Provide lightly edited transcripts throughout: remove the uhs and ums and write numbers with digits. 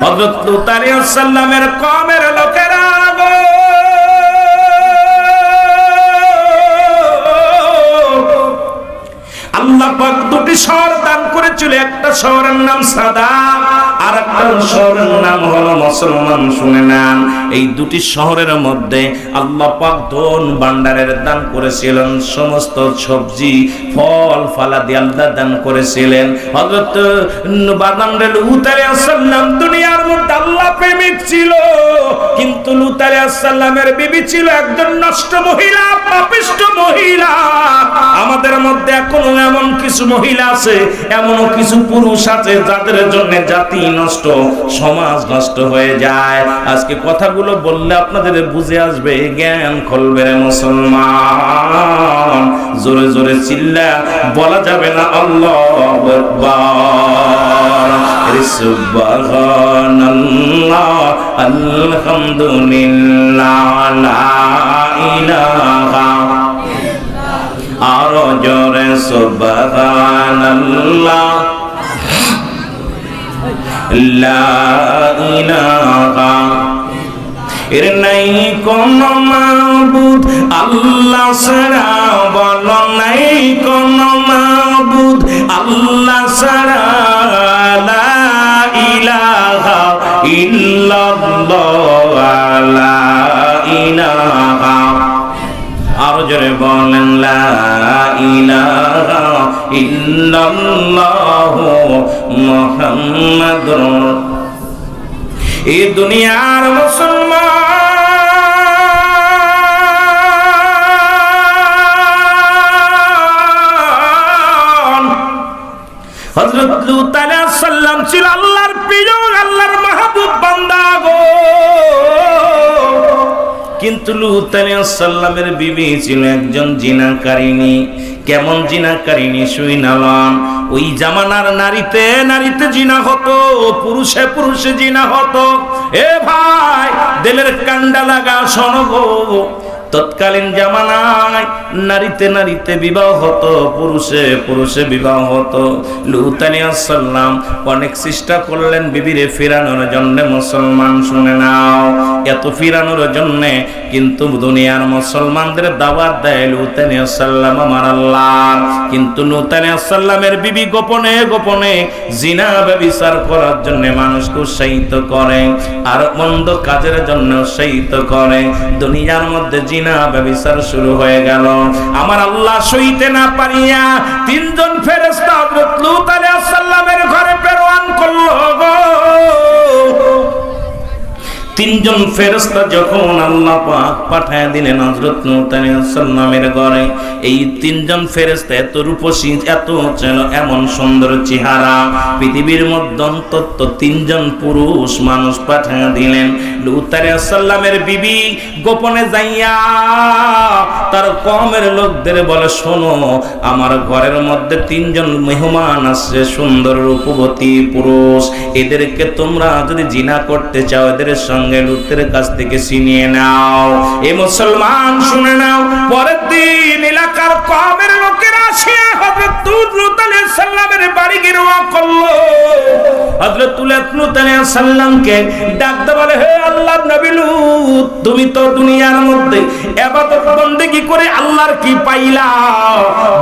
হযরত লূত আলাইহিস সালামের কওমের লোকেরা আল্লাহ পাক দুটি শহর দান করেছিল, একটা শহরের নাম সাদা আর একটা শহরের নাম হলো মুসলমান। শুনে নেন, এই দুটি শহরের মধ্যে আল্লাহ পাক ধন ভান্ডারের দান করেছিলেন, সমস্ত সবজি ফল ফলাদি আল্লাহ দান করেছিলেন। হযরত লূত আলাইহিস সালাম দুনিয়ার মধ্যে আল্লাহ প্রেমিক ছিল, কিন্তু লূত আলাইহিস সালামের বিবি ছিল একজন নষ্ট মহিলা, পাপিষ্ঠ মহিলা। আমাদের মধ্যে এখনো এমন কিছু মহিলা আছে, এমন কিছু পুরুষ আছে যাদের জন্য জাতি নষ্ট, সমাজ নষ্ট হয়ে যায়। আজকে কথাগুলো বললে আপনাদের বুঝে আসবে, জ্ঞান খুলবে। মুসলমান জোরে জোরে চিল্লা বলা যাবে না আল্লাহু আকবার, সুবহানাল্লাহ, আলহামদুলিল্লাহ, লা ইলাহা, আরো জোরে সুবহানাল্লাহ, লা ইলাহা, এর নাই কোন মাবুদ আল্লাহ ছাড়া, বলো নাই কোন মাবুদ আল্লাহ ছাড়া, লা ইলাহা ইল্লাল্লাহ, লা ইলাহা, আরো জোরে বলেন, লা ইলাহা ইল্লাল্লাহ মুহাম্মাদুর। এই দুনিয়ার মুসলমান হযরত লূত আলাইহিস সালাম ছিল আল্লাহর প্রিয়, আল্লাহর মাহবুব বান্দা গো। কিন্তু লূত আলাইহিস সালামের বিবি ছিল একজন জিনাকারিনী। কেমন জিনাকারিনী শুনালাম, ওই জামানার নারীতে নারীতে জিনা হতো, পুরুষে পুরুষে জিনা হতো। এ ভাই দিলের কান্ডা লাগা শোনো গো, তৎকালীন জামানায় নারীতে নারীতে বিবাহ হতো, পুরুষে পুরুষে বিবাহ হতো। লূত আলাইহিস সালাম অনেক চেষ্টা করলেন বিবিরে ফিরানোর জন্য। মুসলমান শুনে নাও, এত ফিরানোর জন্য কিন্তু দুনিয়ার মুসলমানদের দাওয়াত দেয় লূত আলাইহিস সালাম আমার আল্লাহ। কিন্তু লূত আলাইহিস সালামের বিবি গোপনে গোপনে জিনা ব্যভিচার করার জন্য মানুষকে উৎসাহিত করে, আর মন্দ কাজের জন্য উৎসাহিত করে। দুনিয়ার মধ্যে জিনা ব্যভিচার শুরু হয়ে গেল। আমার আল্লাহ সইতে না পারিয়া তিনজন ফেরেশতা হযরত লূত আলাইহিস সালামের ঘরে প্রেরণ করলো গো। তিনজন ফেরেশতা যখন আল্লাহ পাক পাঠায় দিলেন হযরত লূত আলাইহিস সালামের ঘরে, এই তিনজন ফেরেশতা এত রূপসী, এত ছিল এমন সুন্দর চেহারা, পৃথিবীর মধ্যে অন্তত তিনজন পুরুষ মানুষ পাঠায় দিলেন। লূত আলাইহিস সালামের বিবি গোপনে যাইয়া তার কওমের লোকদের বলে, শোনো আমার ঘরের মধ্যে তিনজন মেহমান আসছে, সুন্দর রূপবতী পুরুষ, এদেরকে তোমরা যদি জিনা করতে চাও এদের সঙ্গে লূতের কাছ থেকে ছিনিয়ে নাও। এই মুসলমান শুনে নাও, পরের দিন এলাকার কওমের লোকেরা আসিয়া হযরত লূত আলাইহিস সালামের বাড়ি ঘেরাও করলো। হযরত লূত আলাইহিস সালামকে ডাকতে বলে, হে আল্লাহর নবী লূত, তুমি তো দুনিয়ার মধ্যে ইবাদত বন্দেগী করে আল্লাহর কি পাইলা?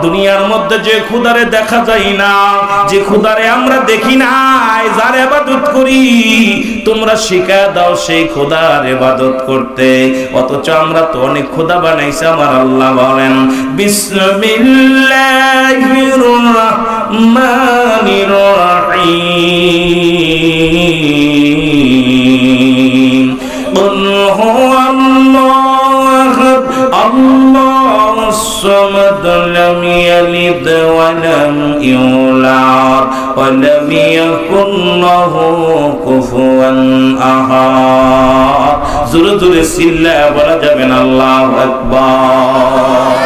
দুনিয়ার মধ্যে যে খোদারে দেখা যায় না, যে খোদারে আমরা দেখি নাই, যার ইবাদত করি, তোমরা শিখায়া দাও সেই খোদার ইবাদত করতে। অথচ আমরা তো অনেক খোদা বানাইছি। আমার আল্লাহ বলেন, বিসমিল্লাহির রহমানির রহিম, কুল হুয়াল্লাহু আল্লাহুস সামাদ, লাম ইয়ালিদ ওয়া লাম ইউলাদ ওয়া লাম ইয়াকুল লাহু কুফুয়ান আহাদ। জোরে জোরে চিল্লা বলা যাবে না আল্লাহু আকবার।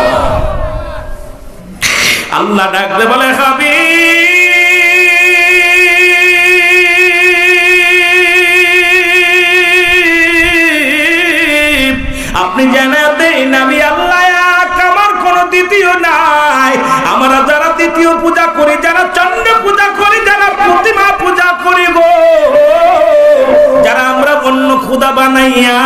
আল্লাহ ডাকতে বলে, হাবিব আপনি জানাতেন আমি আল্লাহ এক, আমার কোন দ্বিতীয় নাই। আমরা যারা দ্বিতীয় পূজা করি, যারা চন্দ্র পূজা করি, যারা প্রতিমা পূজা করি গো, খোদা বানাইয়া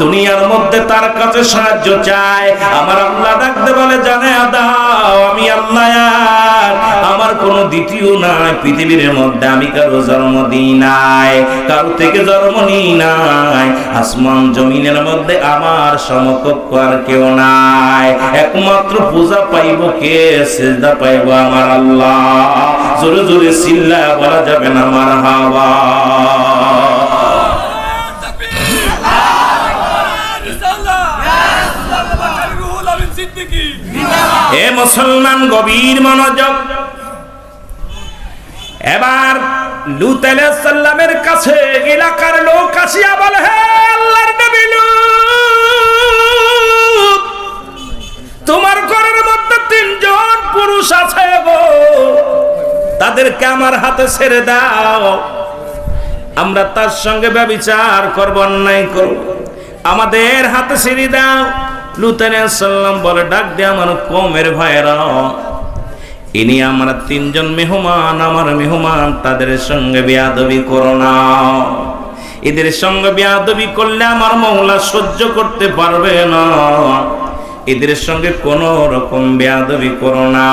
দুনিয়ার মধ্যে তার কাছে সাহায্য চায়। আমার আল্লাহ ডাকতে বলে, জানে দাও আমি আল্লাহ, আমার কোনো দ্বিতীয় নাই। পৃথিবীর মধ্যে আমি কারো জন্ম দিই নাই, কারো থেকে জন্ম নিই নাই। আসমান জমিনের মধ্যে আমার সমকক্ষ আর কেউ নাই। একমাত্র পূজা পাইব কে? সিজদা পাইব আমার আল্লাহ। জোরে জোরে চিল্লায়া বলা যাবে না মারহাবা। এ মুসলমান, গভীর মনোযোগ। এবার লূত আলাইহিস সালামের কাছে এলাকার লোক আসিয়া বলে, হে আল্লাহর নবী লূত, তোমার ঘরের মধ্যে 3 জন পুরুষ আছে গো, তাদেরকে আমার হাতে ছেড়ে দাও। আমরা তার সঙ্গে ব্যভিচার করব, অন্যায় করব, আমাদের হাতে ছেড়ে দাও। লূত আলাইহিস সালাম বলে, ডাক দে আমার কওমের ভাইরা, ইনি আমার 3 জন মেহমান, আমার মেহমান, তাদের সঙ্গে বেয়াদবি করো না। এদের সঙ্গে বেয়াদবি করলে আমার মওলা সহ্য করতে পারবে না। এদের সঙ্গে কোন রকম বেয়াদবি করো না।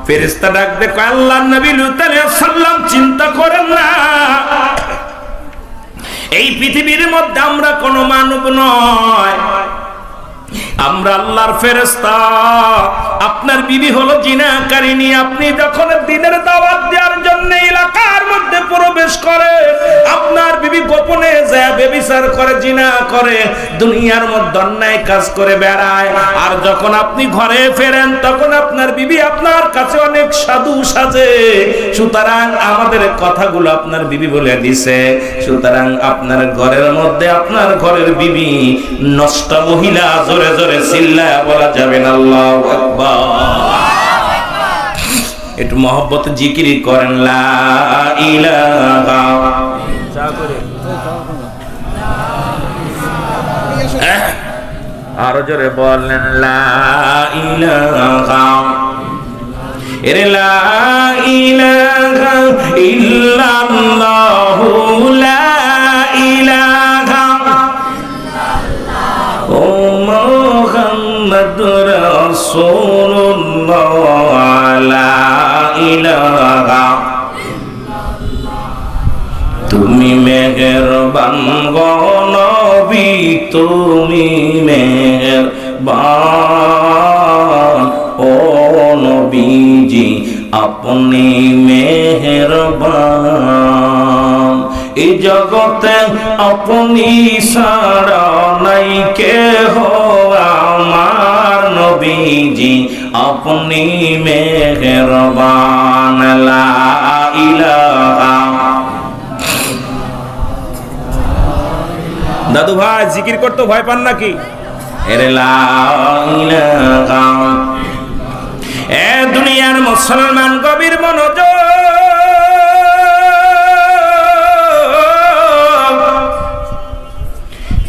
ফেরেশতা ডাক দে, আল্লাহর নবী লূত আলাইহিস সালাম চিন্তা করেন না, এই পৃথিবীর মধ্যে আমরা কোনো মানব নয়, আমরা আল্লাহর ফেরেশতা। আপনার বিবি হলো জিনাকারিনী। আপনি যখন দ্বীনের দাওয়াত দেওয়ার জন্য এলাকার মধ্যে প্রবেশ করে, আপনার বিবি গোপনে যায় ব্যভিচার করে, জিনা করে, দুনিয়ার মধ্যে অন্যায় কাজ করে বেড়ায়। আর যখন আপনি ঘরে ফেরেন, তখন আপনার বিবি আপনার কাছে অনেক সাধু সাজে। সুতরাং আমাদের কথাগুলো আপনার বিবি বলে দিছে। সুতরাং আপনার ঘরের মধ্যে আপনার ঘরের বিবি নষ্ট মহিলা। জোরে জোরে চিল্লায়া বলা যাবে না আল্লাহু আকবার। একটু মহব্বত জিকির করেন, লা ইলাহা। আরো জোরে বলেন, লা ইলাহা। এরে লা ইলাহা ইল্লাল্লাহু, লা ইলাহা ও মুহাম্মাদুর রাসূলুল্লাহ, লা ইলাহা। তুমি মেহেরবান গো নবী, তুমি মেহেরবান ও নবীজি, আপনি মেহেরবান। এই জগতে আপনি ছাড়া নাই কেহ, আমার নবীজি আপনি মেহেরবান। লা ইলাহা। দাদু ভাই জিকির করতে ভয় পান নাকি? এরে লা ইলাহা। এ দুনিয়ার মুসলমান, গভীর মনোযোগ।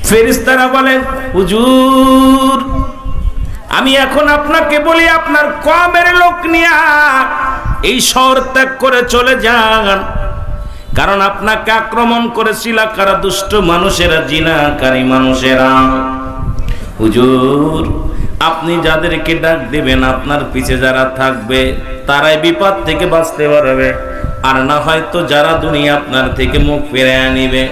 ফেরেশতারা বলেন, হুজুর আমি এখন আপনাকে বলি, আপনার কওমের লোক নিয়া এই শহর ত্যাগ করে চলে যান। কারণ আপনাকে আক্রমণ করেছিল কারা? দুষ্ট মানুষেরা, জিনাকারী মানুষেরা। হুজুর আপনি যাদেরকে ডাক দিবেন, আপনার পিছে যারা থাকবে, তারাই বিপদ থেকে বাঁচতে পারবে। আর না হয়তো যারা দুনিয়া আপনার থেকে মুখ ফিরে আনিবে,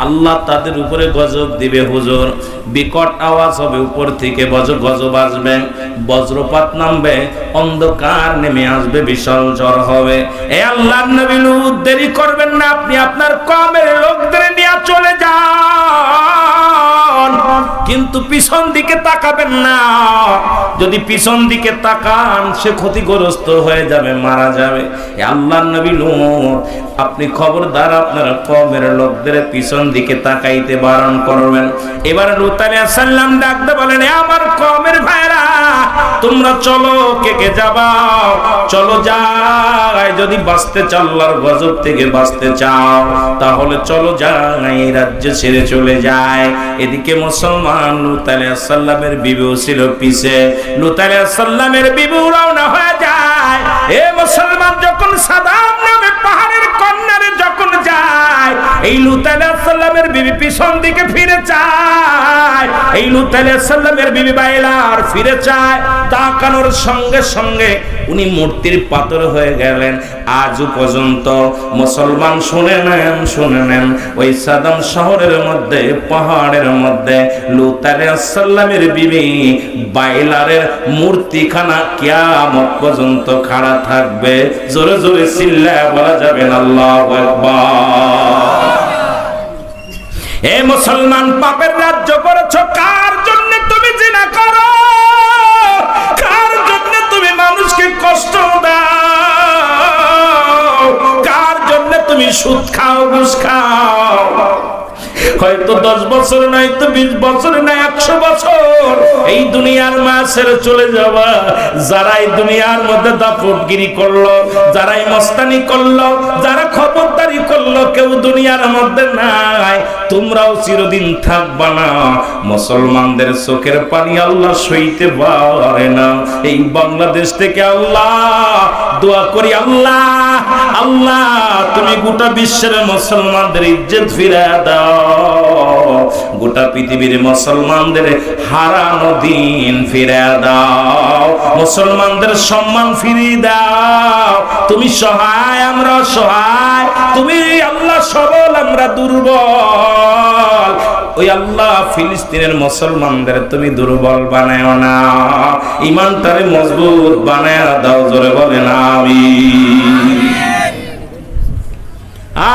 আল্লাহ তাদের উপরে গজব দিবে। হুজুর বিকট আওয়াজ হবে, উপর থেকে গজব আসবে, বজ্রপাত নামবে, অন্ধকার নেমে আসবে, বিশাল ঝড় হবে। এ আল্লাহর নবী লূত দেরি করবেন না, আপনি আপনার কওমের লোকদের নিয়ে চলে যান, কিন্তু পিছন দিকে তাকাবেন না। যদি পিছন দিকে তাকান, সে ক্ষতিগ্রস্ত হয়ে যাবে, মারা যাবে। এ আল্লাহর নবী লূত, আপনি খবরদার আপনার কওমের লোকদের পিছন দিকে তাকাইতে বারণ করবেন। এবার লূত আলাইহিস সালাম ডাকতে বলেন, আমার কওমের ভাইরা, তোমরা চলো, কে কে যাবা? চলো যাই। যদি বাঁচতে চাও, আল্লাহর গজব থেকে বাঁচতে চাও, তাহলে চলো যাই, এই রাজ্য ছেড়ে চলে যায়। এদিকে মুসলমান লূত আলাইহিস সালামের বিবিও ছিল পিছে। লূত আলাইহিস সালামের বিবি রওনা হয়ে যায়। এ মুসলমান, যখন সাদাম নামে পাহাড়ের কর্নারে যখন যায়, এই এই লূত আলাইহিস সালামের বিবি পিছন দিকে ফিরে চায়, এই লূত আলাইহিস সালামের বিবি বাইলার ফিরে চায়, তাকানোর সঙ্গে সঙ্গে উনি মূর্তির পাথর হয়ে গেলেন। আজও পর্যন্ত মুসলমান শুনে নেন ওই সাদাম শহরের মধ্যে, পাহাড়ের মধ্যে লূত আলাইহিস সালামের বিবি বাইলারের মূর্তিখানা কিয়ামত পর্যন্ত খাড়া থাকবে। জোরে জোরে চিল্লায় বলা যাবে না আল্লাহু আকবার। এ মুসলমান, পাপের রাজ্য করেছো, কার জন্য তুমি জিনা করো? কার জন্য তুমি মানুষকে কষ্ট দাও? কার জন্য তুমি সুদ খাও, ঘুষ খাও? হয়তো 10 বছর নাই তো 20 বছর নাই 100 বছর এই দুনিয়ার মায়া ছেড়ে চলে যাবা। যারা এই দুনিয়ার মধ্যে দাপটগিরি করলো, যারা এই মস্তানি করলো, যারা খবরদারি করলো, কেউ দুনিয়ার মধ্যে নাই। তোমরাও চিরদিন থাকবা না। মুসলমানদের চোখের পানি আল্লাহ সইতে পারে না। এই বাংলাদেশ থেকে আল্লাহ দোয়া করি, আল্লাহ তুমি গোটা বিশ্বের মুসলমানদের ইজ্জত ফিরিয়ে দাও, গোটা পৃথিবীর মুসলমানদের হারানো দিন ফিরিয়ে দাও, মুসলমানদের সম্মান ফিরিয়ে দাও। তুমি সহায়, আমরা অসহায়। তুমি আল্লাহ সবল, আমরা দুর্বল। ওই আল্লাহ ফিলিস্তিনের মুসলমানদের তুমি দুর্বল বানায়ো না, ঈমানটারে মজবুত বানায় দাও। জোরে বলেন আমিন।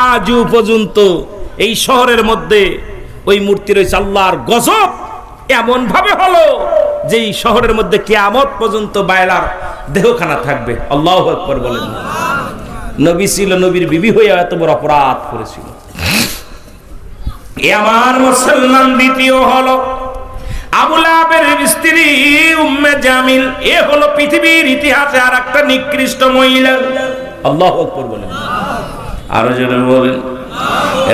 আজও পর্যন্ত এই শহরের মধ্যে ওই মূর্তি রয়েছে। আল্লাহর গজব এমন ভাবে হলো যে এই শহরের মধ্যে কিয়ামত পর্যন্ত বাইলার দেহখানা থাকবে। আল্লাহু আকবার বলেন। নবী ছিল, নবীর বিবি হয়ে এত বড় অপরাধ করেছিল। আমার মুসলমান দ্বিতীয় হলো আবু লাহাবের স্ত্রী উম্মে জামিল। এ হলো পৃথিবীর ইতিহাসে আর একটা নিকৃষ্ট মহিলা। আল্লাহু আকবার বলেন। আরো জোরে বলেন।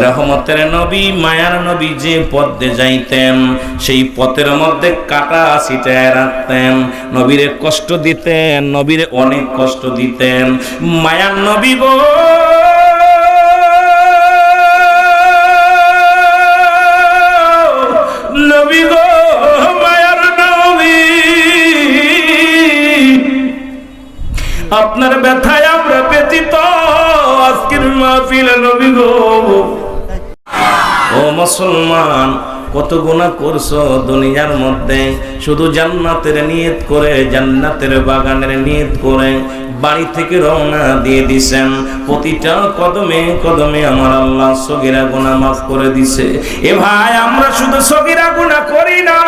রহমতের নবী, মায়ার নবী যে পথে যাইতেন সেই পথের মধ্যে কাটা ছিটায় রাখতেন, নবীরে কষ্ট দিতেন, নবীরে অনেক কষ্ট দিতেন। মায়ার নবী গো, নবী গো, মায়ার নবী, আপনার ব্যথায় আমরা ব্যথিত। আজকের মাহফিলে নবী গো, ও মুসলমান, কত গুনাহ করছো দুনিয়ার মধ্যে। শুধু জান্নাতের নিয়ত করে, জান্নাতের বাগানের নিয়ত করে বাড়ি থেকে রওনা দিয়ে দিছেন। প্রতিটা কদমে কদমে আমার আল্লাহ সগীরা গুনাহ মাফ করে দিছে। এ ভাই, আমরা শুধু সগীরা গুনাহ করি না,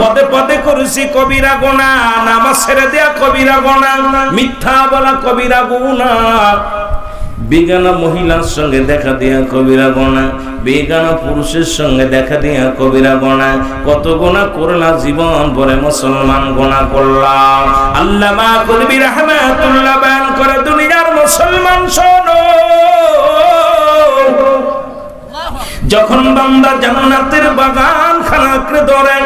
পদে পদে করেছি কবিরা গুনাহ। নামাজ ছেড়ে দেয়া কবিরা গুনাহ, মিথ্যা বলা কবিরা গুনাহ, বেগানা মহিলার সঙ্গে দেখা দিয়া কবিরা গুনাহ, বেগানা পুরুষের সঙ্গে দেখা দিয়া কবিরা গুনাহ। কত গুনাহ করলা জীবন ভরে মুসলমান, গুনাহ করলাম। আল্লামা কলবি রাহমাতুল্লাহ বয়ান করে, দুনিয়ার মুসলমান শোনো, যখন বান্দা জান্নাতের বাগান খানাকে ধরে,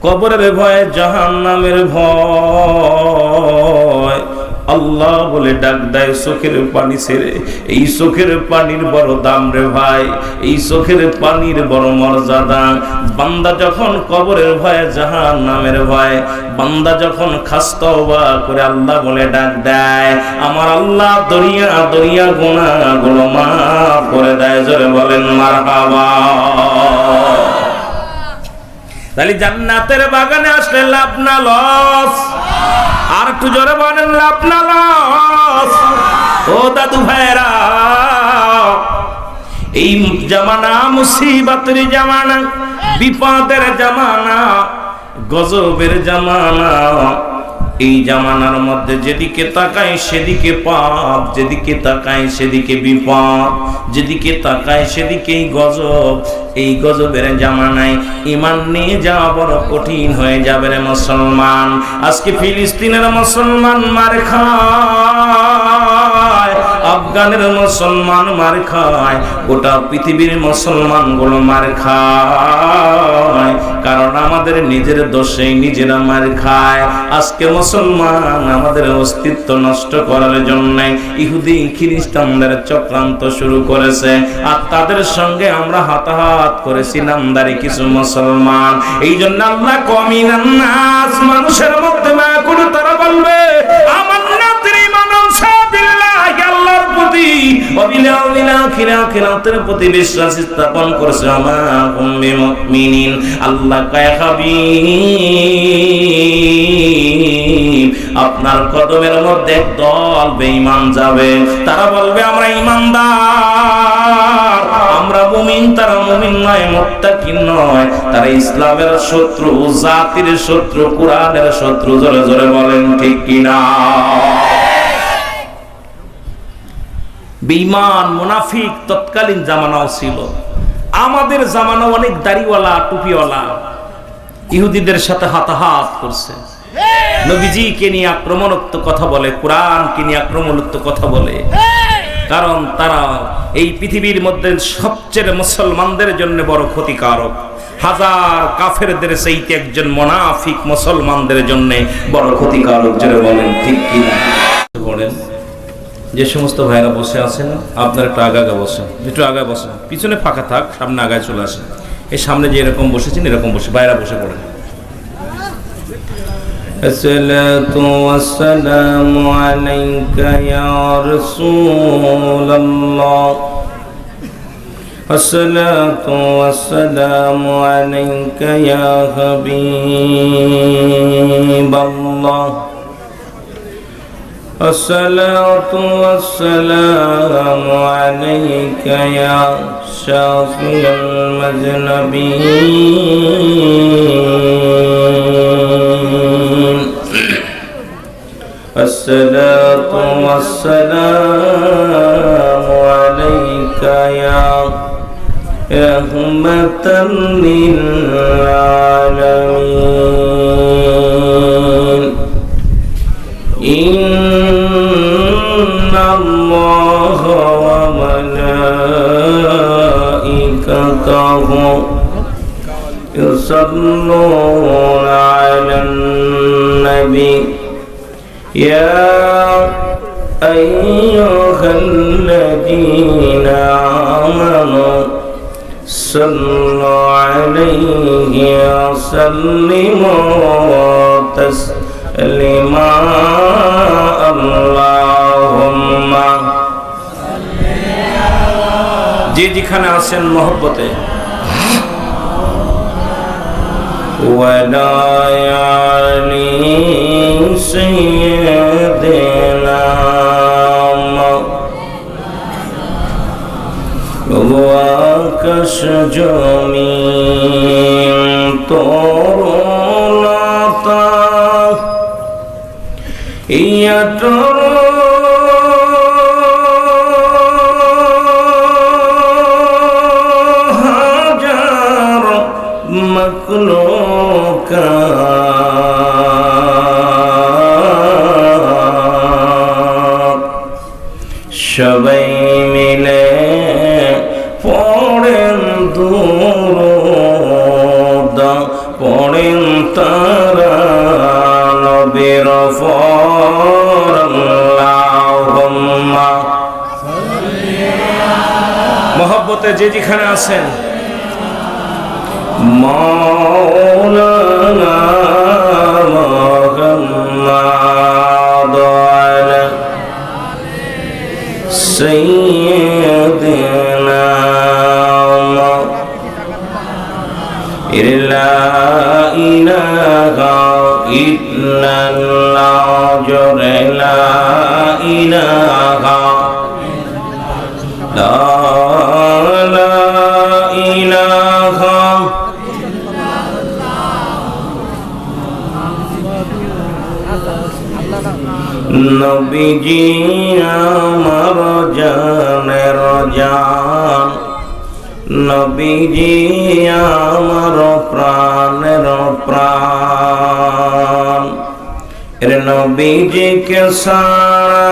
কবরের ভয়, জাহান্নামের ভয়, আল্লাহ বলে ডাক দেয় চোখের পানি ছেড়ে। এই চোখের পানির বড় দাম রে ভাই, এই চোখের পানির বড় মর্যাদা। বান্দা যখন কবরের ভয়ে, জাহান্নামের ভয়, বান্দা যখন খাস্তওবা করে আল্লাহ বলে ডাক দেয়, আমার আল্লাহ দরিয়া দরিয়া গুনাহগুলো মাফ করে দেয়। জোরে বলেন মারহাবা। তাহলে জান্নাতের বাগানে আসলে লাভ না লস? আর একটু জোরে বলেন, লাভ না লস? ও দাদু ভাইরা, এই জামানা মুসিবতের জামানা, বিপদের জামানা, গজবের জামানা। এই জামানার মধ্যে যেদিকে তাকাই সেদিকে পাপ, যেদিকে তাকাই সেদিকে বিপদ, যেদিকে তাকাই সেদিকেই গজব। এই গজবের জামানায় ঈমান নিয়ে যাওয়া বড় কঠিন হয়ে যাবে রে মুসলমান। আজকে ফিলিস্তিনের মুসলমান মার খায়, আফগানের মুসলমান মার খায়, গোটা পৃথিবীর মুসলমান গুলো মার খায়, কারণ আমাদের নিজের দোষে নিজেরা মার খায়। আজকে মুসলমান আমাদের অস্তিত্ব নষ্ট করার জন্য ইহুদি খ্রিস্টানদের চক্রান্ত শুরু করেছে, আর তাদের সঙ্গে আমরা হাতাহাত করেছি নামদারি কিছু মুসলমান। এই জন্য আল্লাহ কমিনান নাস, মানুষের মধ্যে না করে তারা বলবে আমান্না ঈমানুন বিল্লাহি, আল্লাহর প্রতি ওয়াবিল আখিরাতের প্রতি বিশ্বাস স্থাপন করেছে। আমা হুম বিমুমিনিন, আল্লাহ কয় হাবিব আপনার কদমের মধ্যে একদল বেঈমান যাবে, তারা বলবে আমরা ঈমানদার, আমরা মুমিন, তারা মুমিন নয়, মুত্তাকিন নয়, তারা ইসলামের শত্রু, জাতির শত্রু, কোরআনের শত্রু। জোরে জোরে বলেন ঠিক কিনা? বেঈমান মুনাফিক তৎকালীন জামানাও ছিল, আমাদের জামানাও অনেক দাড়িওয়ালা টুপিওয়ালা ইহুদিদের সাথে হাতাহাত করছে, নবীজিকে নিয়ে আক্রমণাত্মক কথা বলে, কোরআনকে নিয়ে আক্রমণাত্মক কথা বলে, কারণ তারা এই পৃথিবীর মধ্যে সবচেয়ে মুসলমানদের জন্য বড় ক্ষতিকারক। হাজার কাফেরদের চাইতে একজন মুনাফিক মুসলমানদের জন্য বড় ক্ষতিকারক। যারা বলেন ঠিক কিনা? বলেন যে সমস্ত ভাইরা বসে আছেন, আপনারা একটু আগে বসেন, একটু আগে বসেন, পিছনে ফাঁকা থাক, সামনে আগায় চলে আসেন। এই সামনে যে এরকম বসেছেন এরকম বসে, ভাইরা বসে পড়েন। আসসালাতু ওয়াসসালামু আলাইকা ইয়া রাসূলুল্লাহ, আসসালাতু ওয়াসসালামু আলাইকা ইয়া হাবিবাল্লাহ, আসসালাতু ওয়াসসালামু আলাইকা ইয়া শাফিউল মুযনিবিন, আসসালাতু ওয়াসসালামু আলাইকা ইয়া রাহমাতাল লিল আলামিন। ইন্নাল্লাহা ওয়া মালাইকাতাহু ইউসাল্লুনা আলান নবী ইয়া আইয়ুহাল্লাযীনা আমানু সাল্লু আলাইহি ওয়া সাল্লিমু তাসলিমা। আল্লাহুম্মা যে যেখানে আছেন মহব্বতে ওয়ালা আলি সাইয়্যিদিনা ওয়াকাশ জমিন তরুলতা ইয়াতর হাজার মাখলুকাত সবাই মিলে পড়েন দুরূদ, পড়েন তারা নবীর উপর। আল্লাহুম্মা মহব্বতে যে যেখানে আছেন মাওলানা মুহাম্মাদ আলা সাইয়্যিদিনা লা ইলাহা ইল্লাল্লাহ, লা ইলাহা লা ইলাহা নবীজি আমার জানের জান, নবীজি আমার প্রাণের প্রাণ। নবীজিকে সারা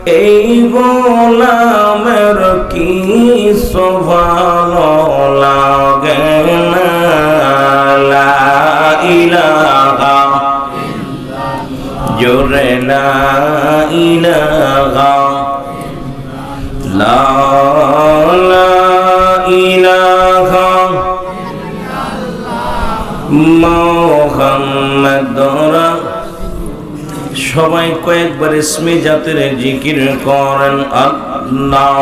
এই গোলামের কি ভালো লাগে না, লা ইলাহা জোরে লা ইলাহা লা ইলাহা মুহাম্মাদুর। সবাই কয়েকবার ইসমে জাতের জিকির করেন। আল্লাহ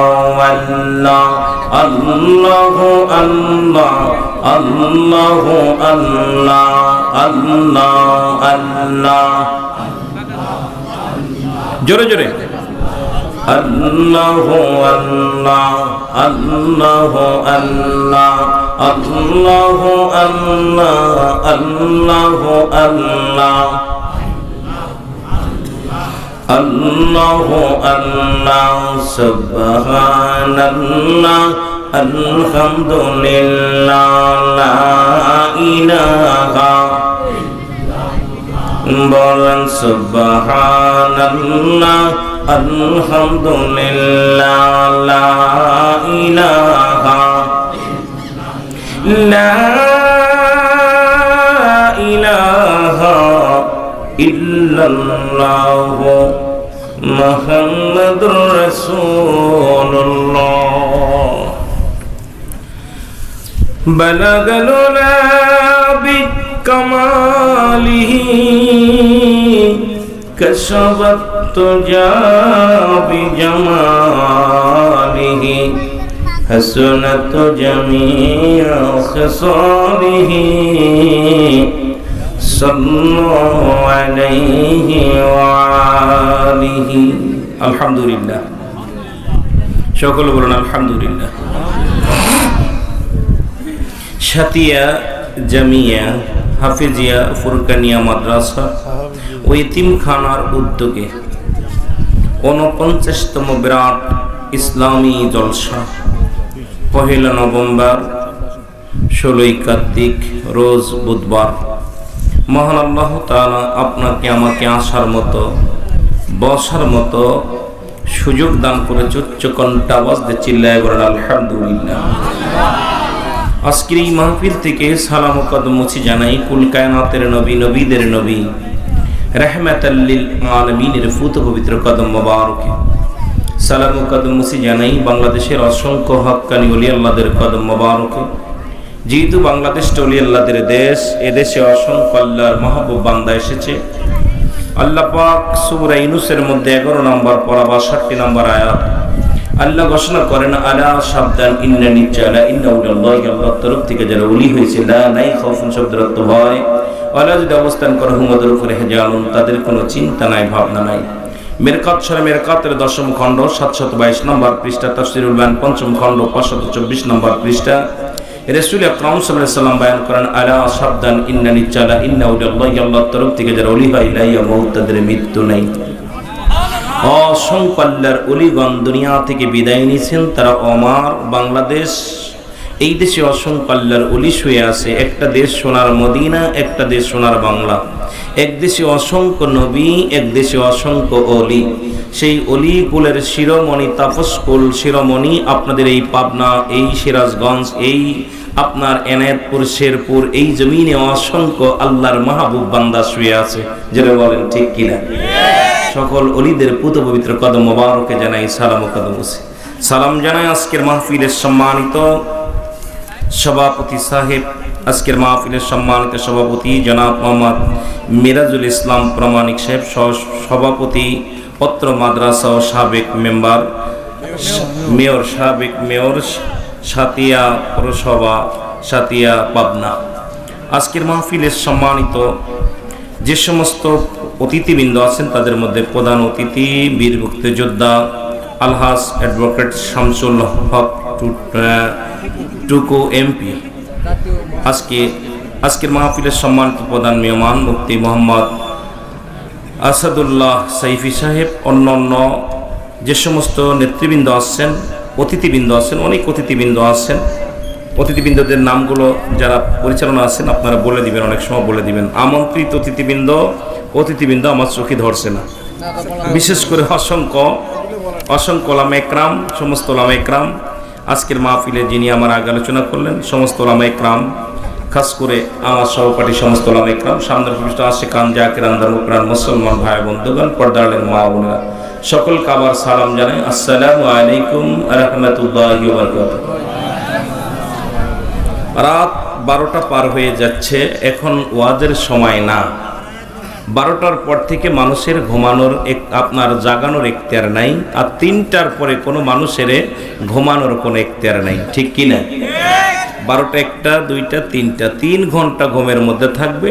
আল্লাহ আল্লাহ আল্লাহ আল্লাহ আল্লাহ আল্লাহ আল্লাহ, জোরে জোরে আল্লাহ আল্লাহ আল্লাহ আল্লাহ আল্লাহ আল্লাহ আল্লাহ আল্লাহ আল্লাহ আল্লাহ সুবহানাল্লাহ আলহামদুলিল্লাহ লা ইলাহা, বলেন সুবহানাল্লাহ আলহামদুলিল্লাহ লা ইলাহা লা ইলাহা ইল্লাল্লাহ মুহাম্মাদুর রাসূলুল্লাহ। বালাগাল উলা বিকামালিহি কাশাফাত তুজা বিজামালিহি হাসনাত জামিআ খিসালিহি সাল্লাল্লাহু আলাইহি ওয়া আলিহি। আলহামদুলিল্লাহ, সকলে বলুন আলহামদুলিল্লাহ। সাতিয়া জামিয়া হাফিজিয়া ফুরকানিয়া মাদ্রাসা ও ইতিমখানার উদ্যোগে ৪৯তম বিরাট ইসলামী জলসা ১লা নভেম্বর ১৬ই কার্তিক রোজ বুধবার। মহান আল্লাহ তাআলা আপনাকে আমাকে আসার মতো বসার মতো সুযোগ দান করেছে। উচ্চ কণ্ঠে আওয়াজ দিয়ে চিল্লায় বলেন আলহামদুলিল্লাহ। আজকের এই মাহফিল থেকে সালাম ও কদম মুছি জানাই কুল কায়নাতের নবী, নবীদের নবী, রাহমাতাল লিল আলামিনের ফুত পবিত্র কদম মোবারকে। সালাম ও কদম মুছি জানাই বাংলাদেশের অসংখ্য হক্কানি ওলি আল্লাহদের কদম মোবারকে। যেহেতু বাংলাদেশটা ওলি আল্লাহদের দেশ, এদেশে অসংখ্য আল্লাহর মাহবুব বান্দা এসেছে। আল্লাহ পাক সূরা ইউনূসের মধ্যে 11 নম্বর পড়া 62 নম্বর আয়াত আল্লাহ ঘোষণা করেন, আলা সাবধান ইন্নানি চালা ইন্নাউল্লাহি, আল্লাহর তরফ থেকে যারা ওলি হয়েছে, লা নাই খাউফুন শব্দের অর্থ ভয়, ওয়ালা যদি অবস্থান করে হুমদের উপরে হেজালুন, তাদের কোনো চিন্তা নাই, ভাবনা নাই। মেরকাত সূরা মেরকাতের 10ম খণ্ড 722 নম্বর পৃষ্ঠা, তাফসীরুল বায়ান 5ম খণ্ড 524 নম্বর পৃষ্ঠা। রাসূল আকরাম সাল্লাল্লাহু আলাইহি ওয়াসাল্লাম বয়ান করেন, আলা সাবধান ইন্নানি চালা ইন্নাউল্লাহি, আল্লাহর তরফ থেকে যারা ওলি হয়, লা ইয়ামুত, তাদের মৃত্যু নাই। অসংখ্য আল্লাহর ওলিগণ দুনিয়া থেকে বিদায় নিয়েছেন, তারা অমর। বাংলাদেশ এই দেশে অসংখ্য আল্লাহর ওলি শুয়ে আছে। একটা দেশ সোনার মদিনা, একটা দেশ সোনার বাংলা। এক দেশে অসংখ্য নবী, এক দেশে অসংখ্য অলি। সেই অলি কুলের শিরোমণি, তাপস কুল শিরোমণি আপনাদের এই পাবনা, এই সিরাজগঞ্জ, এই আপনার এনায়েতপুর, শেরপুর, এই জমিনে অসংখ্য আল্লাহর মাহবুব বান্দা শুয়ে আছে। যেটা বলেন ঠিক কিনা? সকল অলিদের পুত পবিত্র কদম মোবারকে জানাই সালাম ও কদম মুছি। সালাম জানাই আজকের মাহফিলের সম্মানিত সভাপতি সাহেব, আজকের মাহফিলের সম্মানিত সভাপতি জনাব মোহাম্মদ মিরাজুল ইসলাম প্রামাণিক সাহেব, সভাপতি পত্র মাদ্রাসা ও সাবেক মেম্বার, মেয়র, সাবেক মেয়র, সাতিয়া পৌরসভা, সাতিয়া পাবনা। আজকের মাহফিলের সম্মানিত যে সমস্ত অতিথিবৃন্দ আছেন, তাদের মধ্যে প্রধান অতিথি বীর মুক্তিযোদ্ধা আলহাজ অ্যাডভোকেট শামসুল হক টুকু এমপি। আজকের মাহফিলের সম্মানিত প্রধান মেহমান মুফতি মোহাম্মদ আসাদুল্লাহ সাইফি সাহেব, অন্যান্য যে সমস্ত নেতৃবৃন্দ আসছেন, অতিথিবৃন্দ আছেন, অনেক অতিথিবৃন্দ আছেন। অতিথিবৃন্দদের নামগুলো যারা পরিচালনা আছেন আপনারা বলে দিবেন, অনেক সময় বলে দিবেন। আমন্ত্রিত অতিথিবৃন্দ আমার চোখে ধরছে না, বিশেষ করে অসংখ্য অসংখ্য ওলামা একরাম, সমস্ত ওলামা একরাম, আজকের মাহফিলে যিনি আমার আগে আলোচনা করলেন, সমস্ত ওলামা একরাম, খাস করে আমার সহপাঠী সমস্ত ওলামা একরাম, সামনের পৃষ্ঠ আশিকান জাকিরান ধর্মপ্রাণ মুসলমান ভাই বন্ধুগণ, পর্দারের মা বোনেরা, সকলকে আবার সালাম জানাই। আসসালামু আলাইকুম রাহমাতুল্লাহি ওয়া বারাকাতুহু। রাত 12টা পার হয়ে যাচ্ছে, এখন ওয়াজের সময় না। 12টার পর থেকে মানুষের ঘুমানোর আপনার জাগানোর এখতিয়ার নাই, আর 3টার পরে কোনো মানুষের ঘুমানোর কোনো এখতিয়ার নাই, ঠিক কি না? 12টা, 1টা, 2টা, 3টা, 3 ঘন্টা ঘুমের মধ্যে থাকবে।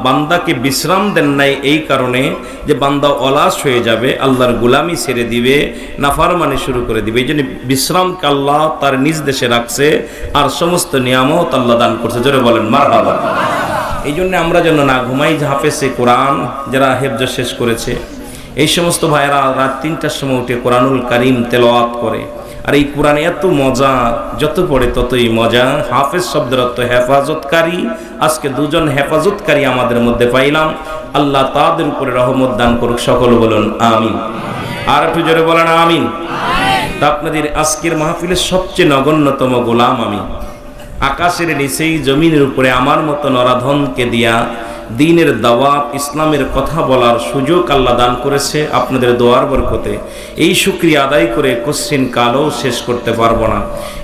বান্দাকে বিশ্রাম দেন নাই এই কারণে যে বান্দা অলস হয়ে যাবে, আল্লাহর গোলামি ছেড়ে দিবে, নাফরমানি শুরু করে দিবে। এই জন্য বিশ্রামকে আল্লাহ তার নিজ দেশে রাখছে, আর সমস্ত নিয়ামত আল্লাহ দান করছে। জোরে বলেন মারহাবা। এই জন্য আমরা যেন না ঘুমাই। হাফেজে কোরআন যারা হেফজ শেষ করেছে, এই সমস্ত ভাইয়েরা রাত 3টার সময় উঠে কোরআনুল কারীম তেলাওয়াত করে। আর এই কোরআনে এত মজা, যত পড়ে ততই মজা। হাফেজ শব্দের অর্থ হেফাজতকারী। আজকে দুজন হেফাজতকারী আমাদের মধ্যে পাইলাম। আল্লাহ তাদের উপরে রহমত দান করুক, সকল বলুন আমিন। আর একটু জোরে বলেন আমিন। তা আপনাদের আজকের মাহফিলের সবচেয়ে নগণ্যতম গোলাম আমি। আকাশের নিচেই জমিনের উপরে আমার মতো নরাধনকে দিয়া দ্বীনের দাওয়াত, ইসলামের কথা বলার সুযোগ আল্লাহ দান করেছে আপনাদের দোয়ার বরকতে। এই শুকরিয়া আদায় করে কোশ্চিন কালও শেষ করতে পারবো না।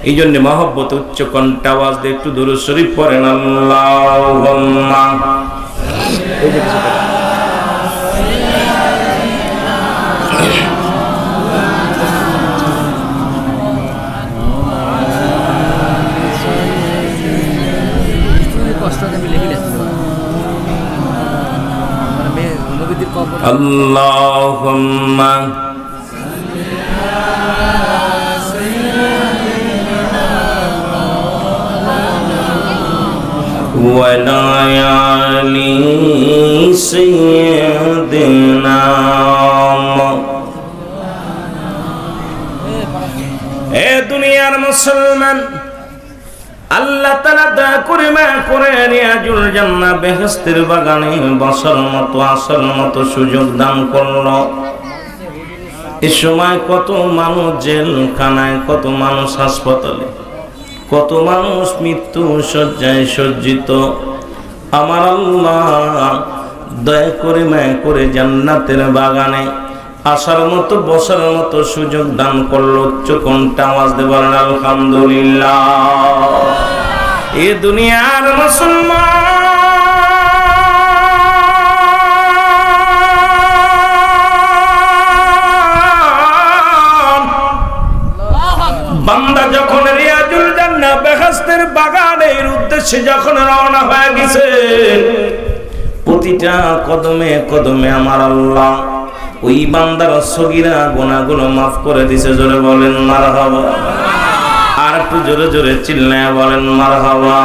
এই জন্য মহব্বত উচ্চ কণ্ঠে আওয়াজ দিয়ে একটু দুরূদ শরীফ পড়েন। আল্লাহুম্মা আল্লাহুম্মা ওয়ালা আলি সাইয়্যিদিনা। এ দুনিয়ার মুসলমান, আল্লাহ তাআলা দয়া করে মায়া করে রিয়াজুল জান্নাহ বেহেশতের বাগানে বসার মতো, আসার মতো সুযোগ দান করলো। এই সময় কত মানুষ জেলখানায়, কত মানুষ হাসপাতালে, কত মানুষ মৃত্যু শয্যায় সজ্জিত। আমার আল্লাহ দয়া করে মায়া করে জান্নাতের বাগানে আসার মতো, বসার মতো সুযোগ দান করলো। উচ্চ কণ্ঠে আওয়াজ দিয়ে বলেন আলহামদুলিল্লাহ। এ দুনিয়ার মুসলমান বান্দা যখন রিয়াজুল জান্নাহ বেহেশতের বাগানের উদ্দেশ্যে যখন রওনা হয়ে গেছে, প্রতিটা কদমে কদমে আমার আল্লাহ ওই বান্দার সগীরা গুনাহগুলো মাফ করে দিয়েছে। জোরে বলেন মারহাবা। আর একটু জোরে জোরে চিল্লায়া বলেন মারহাবা।